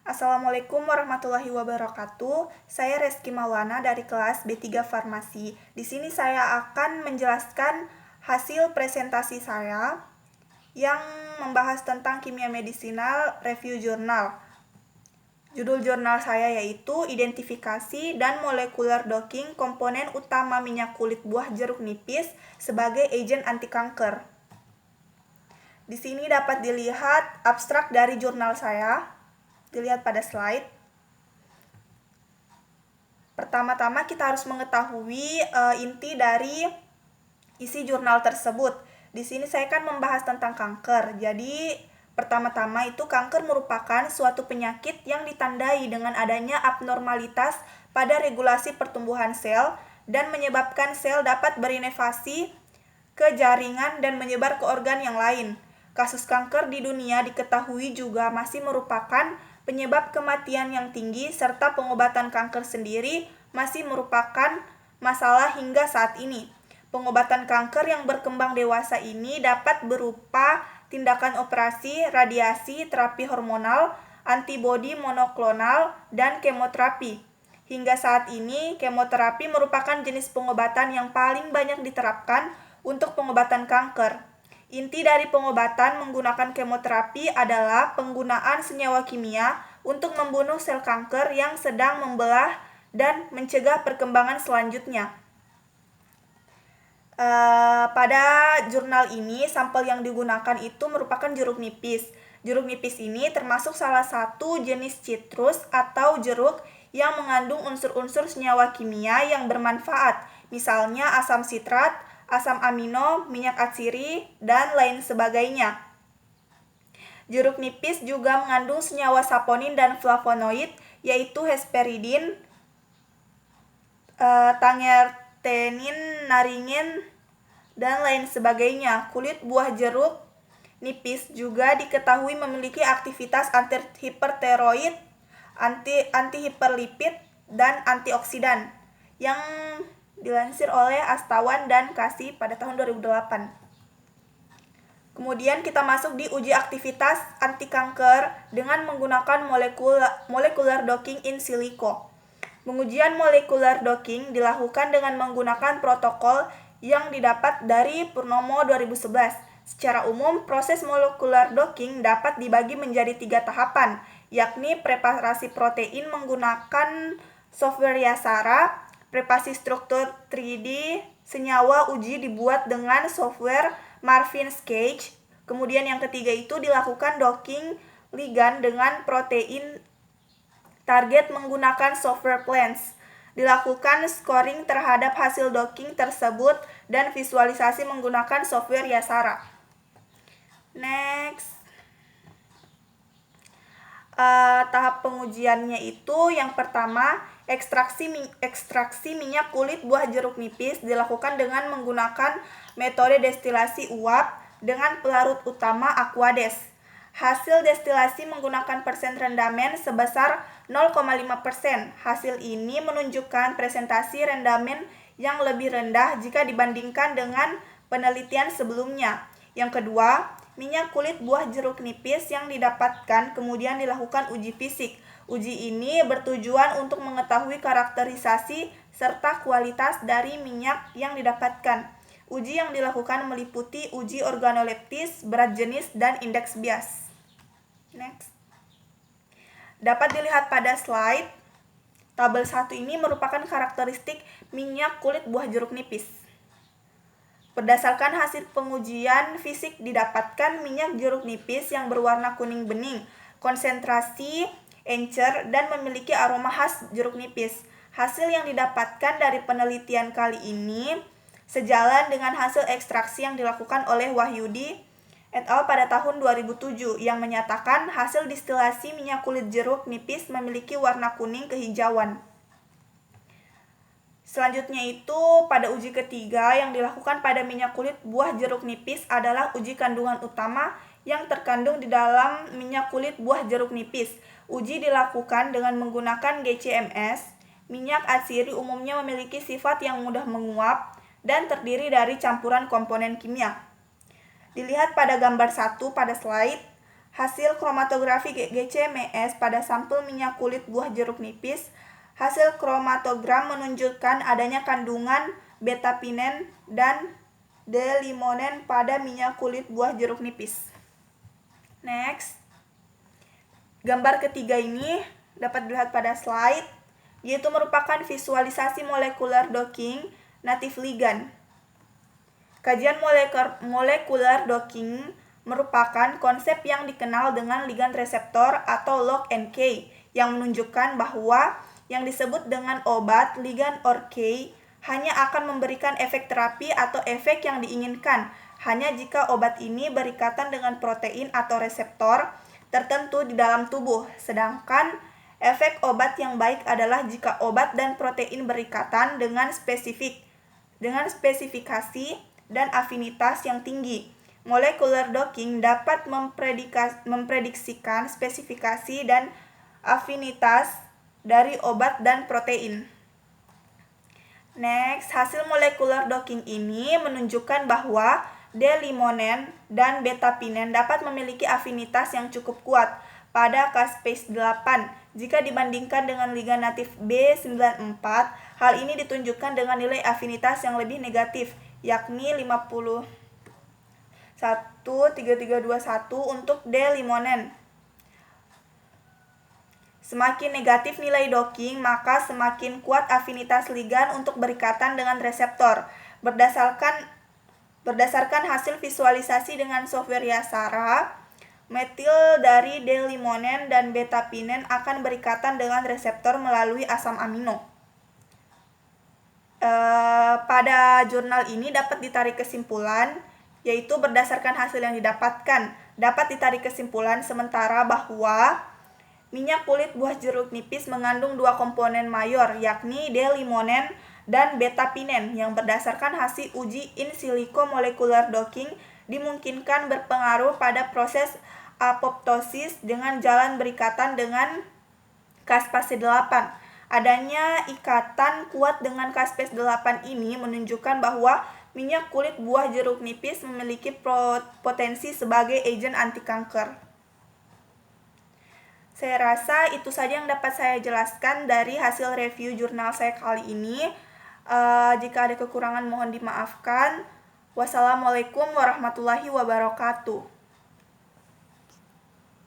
Assalamualaikum warahmatullahi wabarakatuh. Saya Reski Maulana dari kelas B3 Farmasi. Di sini saya akan menjelaskan hasil presentasi saya yang membahas tentang kimia medisinal review jurnal. Judul jurnal saya yaitu Identifikasi dan Molekular Docking Komponen Utama Minyak Kulit Buah Jeruk Nipis sebagai Agen Anti Kanker. Di sini dapat dilihat abstrak dari jurnal saya. Dilihat pada slide. Pertama-tama kita harus mengetahui inti dari isi jurnal tersebut. Di sini saya kan membahas tentang kanker. Jadi pertama-tama itu kanker merupakan suatu penyakit yang ditandai dengan adanya abnormalitas pada regulasi pertumbuhan sel dan menyebabkan sel dapat berinovasi ke jaringan dan menyebar ke organ yang lain. Kasus kanker di dunia diketahui juga masih merupakan penyebab kematian yang tinggi serta pengobatan kanker sendiri masih merupakan masalah hingga saat ini. Pengobatan kanker yang berkembang dewasa ini dapat berupa tindakan operasi, radiasi, terapi hormonal, antibodi monoklonal, dan kemoterapi. Hingga saat ini, kemoterapi merupakan jenis pengobatan yang paling banyak diterapkan untuk pengobatan kanker. Inti dari pengobatan menggunakan kemoterapi adalah penggunaan senyawa kimia untuk membunuh sel kanker yang sedang membelah dan mencegah perkembangan selanjutnya. Pada jurnal ini, sampel yang digunakan itu merupakan jeruk nipis. Jeruk nipis ini termasuk salah satu jenis citrus atau jeruk yang mengandung unsur-unsur senyawa kimia yang bermanfaat, misalnya asam sitrat, asam amino, minyak atsiri, dan lain sebagainya. Jeruk nipis juga mengandung senyawa saponin dan flavonoid, yaitu hesperidin, tangiertenin, naringin, dan lain sebagainya. Kulit buah jeruk nipis juga diketahui memiliki aktivitas antihiperteroid, antihiperlipid, dan antioksidan yang dilansir oleh Astawan dan Kasih pada tahun 2008. Kemudian kita masuk di uji aktivitas anti kanker dengan menggunakan molecular docking in silico. Pengujian molecular docking dilakukan dengan menggunakan protokol yang didapat dari Purnomo 2011. Secara umum, proses molecular docking dapat dibagi menjadi 3 tahapan, yakni preparasi protein menggunakan software Yasara, preparasi struktur 3D, senyawa uji dibuat dengan software Marvinscale. Kemudian yang ketiga itu dilakukan docking ligan dengan protein target menggunakan software Plants. Dilakukan scoring terhadap hasil docking tersebut dan visualisasi menggunakan software Yasara. Next. Tahap pengujiannya itu yang pertama, ekstraksi minyak kulit buah jeruk nipis dilakukan dengan menggunakan metode destilasi uap dengan pelarut utama Aquades. Hasil destilasi menggunakan persen rendamen sebesar 0,5%. Hasil ini menunjukkan presentasi rendamen yang lebih rendah jika dibandingkan dengan penelitian sebelumnya. Yang kedua, minyak kulit buah jeruk nipis yang didapatkan kemudian dilakukan uji fisik. Uji ini bertujuan untuk mengetahui karakterisasi serta kualitas dari minyak yang didapatkan. Uji yang dilakukan meliputi uji organoleptis, berat jenis, dan indeks bias. Next. Dapat dilihat pada slide, tabel 1 ini merupakan karakteristik minyak kulit buah jeruk nipis. Berdasarkan hasil pengujian fisik didapatkan minyak jeruk nipis yang berwarna kuning bening, konsentrasi encer, dan memiliki aroma khas jeruk nipis. Hasil yang didapatkan dari penelitian kali ini sejalan dengan hasil ekstraksi yang dilakukan oleh Wahyudi et al. Pada tahun 2007 yang menyatakan hasil distilasi minyak kulit jeruk nipis memiliki warna kuning kehijauan. Selanjutnya itu pada uji ketiga yang dilakukan pada minyak kulit buah jeruk nipis adalah uji kandungan utama yang terkandung di dalam minyak kulit buah jeruk nipis. Uji dilakukan dengan menggunakan GCMS. Minyak atsiri umumnya memiliki sifat yang mudah menguap dan terdiri dari campuran komponen kimia. Dilihat pada gambar 1 pada slide, hasil kromatografi GCMS pada sampel minyak kulit buah jeruk nipis. Hasil kromatogram menunjukkan adanya kandungan betapinen dan D-limonen pada minyak kulit buah jeruk nipis. Next. Gambar ketiga ini dapat dilihat pada slide, yaitu merupakan visualisasi molekular docking native ligand. Kajian molekular docking merupakan konsep yang dikenal dengan ligand reseptor atau lock and key, yang menunjukkan bahwa yang disebut dengan obat, ligand or key, hanya akan memberikan efek terapi atau efek yang diinginkan hanya jika obat ini berikatan dengan protein atau reseptor tertentu di dalam tubuh. Sedangkan efek obat yang baik adalah jika obat dan protein berikatan dengan spesifikasi dan afinitas yang tinggi. Molecular docking dapat memprediksikan spesifikasi dan afinitas dari obat dan protein. Next, hasil molecular docking ini menunjukkan bahwa D-limonen dan betapinen dapat memiliki afinitas yang cukup kuat pada caspase 8 jika dibandingkan dengan ligand natif B94. Hal ini ditunjukkan dengan nilai afinitas yang lebih negatif, yakni 3321 untuk D-limonen. Semakin negatif nilai docking, maka semakin kuat afinitas ligand untuk berikatan dengan reseptor. Berdasarkan hasil visualisasi dengan software Yasara, metil dari D-limonen dan betapinen akan berikatan dengan reseptor melalui asam amino. Pada jurnal ini dapat ditarik kesimpulan, yaitu berdasarkan hasil yang dapat ditarik kesimpulan sementara bahwa minyak kulit buah jeruk nipis mengandung dua komponen mayor, yakni D-limonen dan betapinen, yang berdasarkan hasil uji in silico molecular docking dimungkinkan berpengaruh pada proses apoptosis dengan jalan berikatan dengan caspase 8. Adanya ikatan kuat dengan caspase 8 ini menunjukkan bahwa minyak kulit buah jeruk nipis memiliki potensi sebagai agen anti kanker. Saya rasa itu saja yang dapat saya jelaskan dari hasil review jurnal saya kali ini. Jika ada kekurangan mohon dimaafkan. Wassalamualaikum warahmatullahi wabarakatuh.